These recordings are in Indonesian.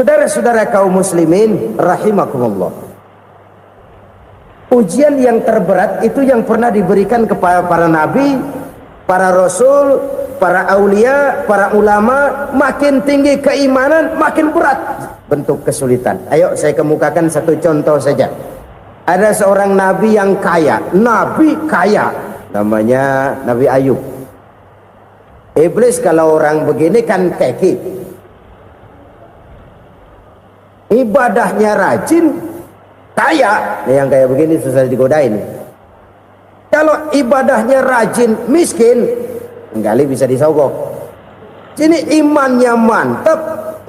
Saudara-saudara kaum muslimin rahimakumullah, ujian yang terberat itu yang pernah diberikan kepada para nabi, para rasul, para aulia, para ulama. Makin tinggi keimanan, makin berat bentuk kesulitan. Ayo saya kemukakan satu contoh saja. Ada seorang nabi yang kaya, nabi kaya, namanya Nabi Ayub. Iblis kalau orang begini kan keki, ibadahnya rajin, kaya. Yang kayak begini susah digodain. Kalau ibadahnya rajin, miskin, kali bisa disogok. Sini imannya mantap,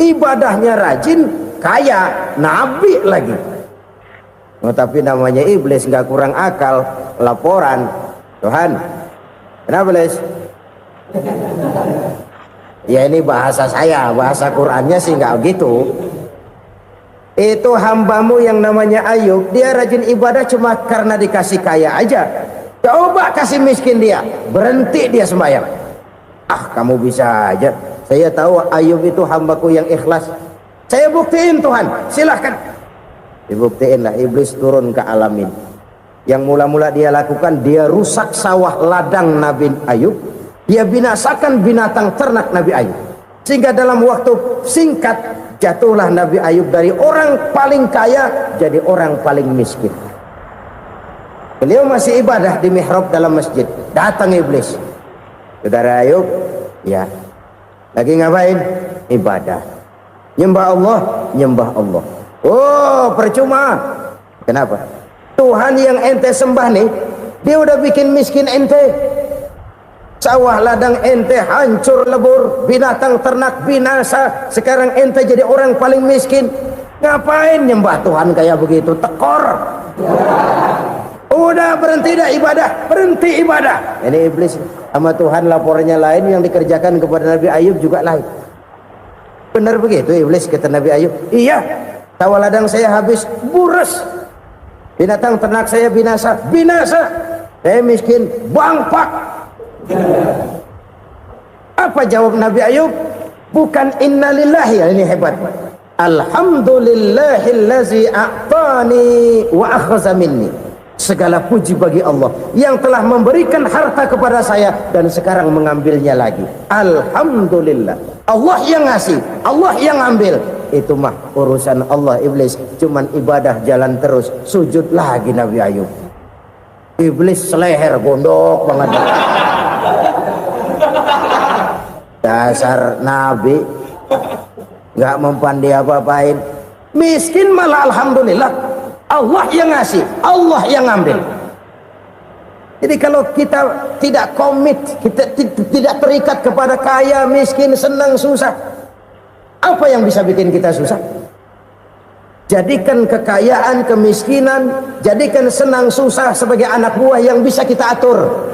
ibadahnya rajin, kaya, nabi lagi. Oh, tapi namanya iblis, nggak kurang akal. Laporan, Tuhan, kenapa Les? Ya ini bahasa saya, bahasa Qurannya sih nggak gitu. Itu hambamu yang namanya Ayub, dia rajin ibadah cuma karena dikasih kaya aja. Coba kasih miskin dia, berhenti dia sembahyang. Ah, kamu bisa aja. Saya tahu Ayub itu hambaku yang ikhlas. Saya buktiin Tuhan, silahkan. Dibuktiin lah, iblis turun ke alamin. Yang mula-mula dia lakukan, dia rusak sawah ladang Nabi Ayub. Dia binasakan binatang ternak Nabi Ayub. Sehingga dalam waktu singkat, jatuhlah Nabi Ayub dari orang paling kaya jadi orang paling miskin. Beliau masih ibadah di mihrab dalam masjid, datang iblis. Saudara Ayub, ya, lagi ngapain? Ibadah. Nyembah Allah, nyembah Allah. Oh, percuma. Kenapa? Tuhan yang ente sembah nih, dia udah bikin miskin ente. Sawah ladang ente hancur lebur, binatang ternak binasa. Sekarang ente jadi orang paling miskin. Ngapain nyembah Tuhan kayak begitu? Tekor. Udah berhenti dah ibadah, berhenti ibadah. Ini iblis sama Tuhan laporannya lain, yang dikerjakan kepada Nabi Ayub juga lain. Benar begitu iblis, kata Nabi Ayub. Iya, sawah ladang saya habis, buras. Binatang ternak saya binasa, binasa. Saya miskin, bangpak. Apa jawab Nabi Ayub? Bukan innalillahi, ini hebat. Alhamdulillahillazi a'tani wa akhza minni. Segala puji bagi Allah yang telah memberikan harta kepada saya dan sekarang mengambilnya lagi. Alhamdulillah. Allah yang ngasih, Allah yang ambil. Itu mah urusan Allah. Iblis cuman ibadah jalan terus, sujud lagi Nabi Ayub. Iblis seleher gondok banget. Dasar nabi nggak mempan dia apa-apain. Miskin malah alhamdulillah. Allah yang ngasih, Allah yang ambil. Jadi kalau kita tidak komit, kita tidak terikat kepada kaya, miskin, senang, susah, apa yang bisa bikin kita susah? Jadikan kekayaan, kemiskinan, jadikan senang, susah sebagai anak buah yang bisa kita atur.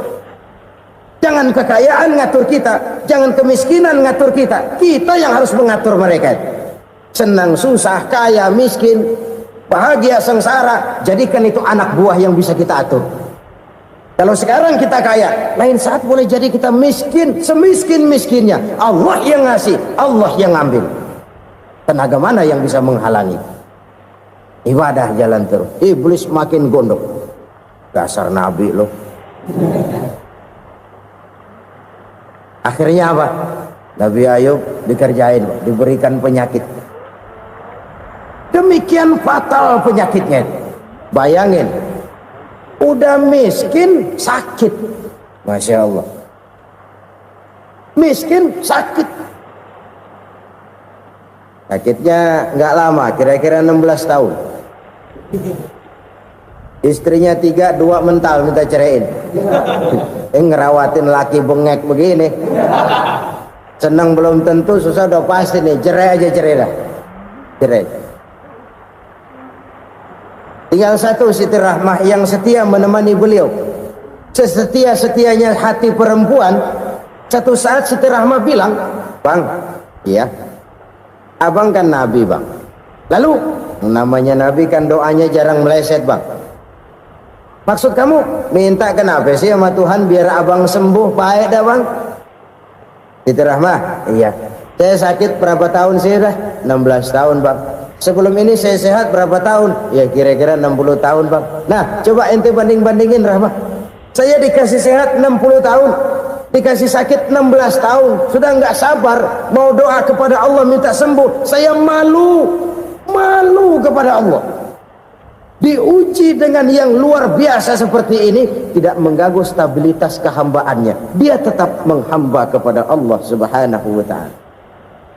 Jangan kekayaan ngatur kita, jangan kemiskinan ngatur kita. Kita yang harus mengatur mereka. Senang, susah, kaya, miskin, bahagia, sengsara, jadikan itu anak buah yang bisa kita atur. Kalau sekarang kita kaya, lain saat boleh jadi kita miskin, semiskin-miskinnya. Allah yang ngasih, Allah yang ambil. Tenaga mana yang bisa menghalangi? Ibadah jalan terus. Iblis makin gondok. Dasar nabi loh. Akhirnya apa? Nabi Ayub dikerjain, diberikan penyakit. Demikian fatal penyakitnya. Bayangin, udah miskin sakit. Masya Allah. Miskin sakit. Sakitnya nggak lama, kira-kira 16 tahun. Istrinya 3, 2 mental minta ceraiin. Ngerawatin laki bengek begini. Senang belum tentu, susah udah pasti nih. Cerai aja, cerai dah. Cerai. Tinggal satu Siti Rahmah yang setia menemani beliau. Sesetia-setianya hati perempuan. Satu saat Siti Rahmah bilang, "Bang, iya, abang kan nabi bang. Lalu namanya nabi kan doanya jarang meleset bang. Maksud kamu minta kenapa sih sama Tuhan biar abang sembuh baik dah bang?" Siti Rahmah, iya. Saya sakit berapa tahun sih dah? 16 tahun bang. Sebelum ini saya sehat berapa tahun? Ya kira-kira 60 tahun bang. Nah coba ente banding-bandingin Rahmat. Saya dikasih sehat 60 tahun, dikasih sakit 16 tahun, sudah nggak sabar mau doa kepada Allah minta sembuh. Saya malu kepada Allah. Diuji dengan yang luar biasa seperti ini, tidak mengganggu stabilitas kehambaannya. Dia tetap menghamba kepada Allah Subhanahu wa ta'ala.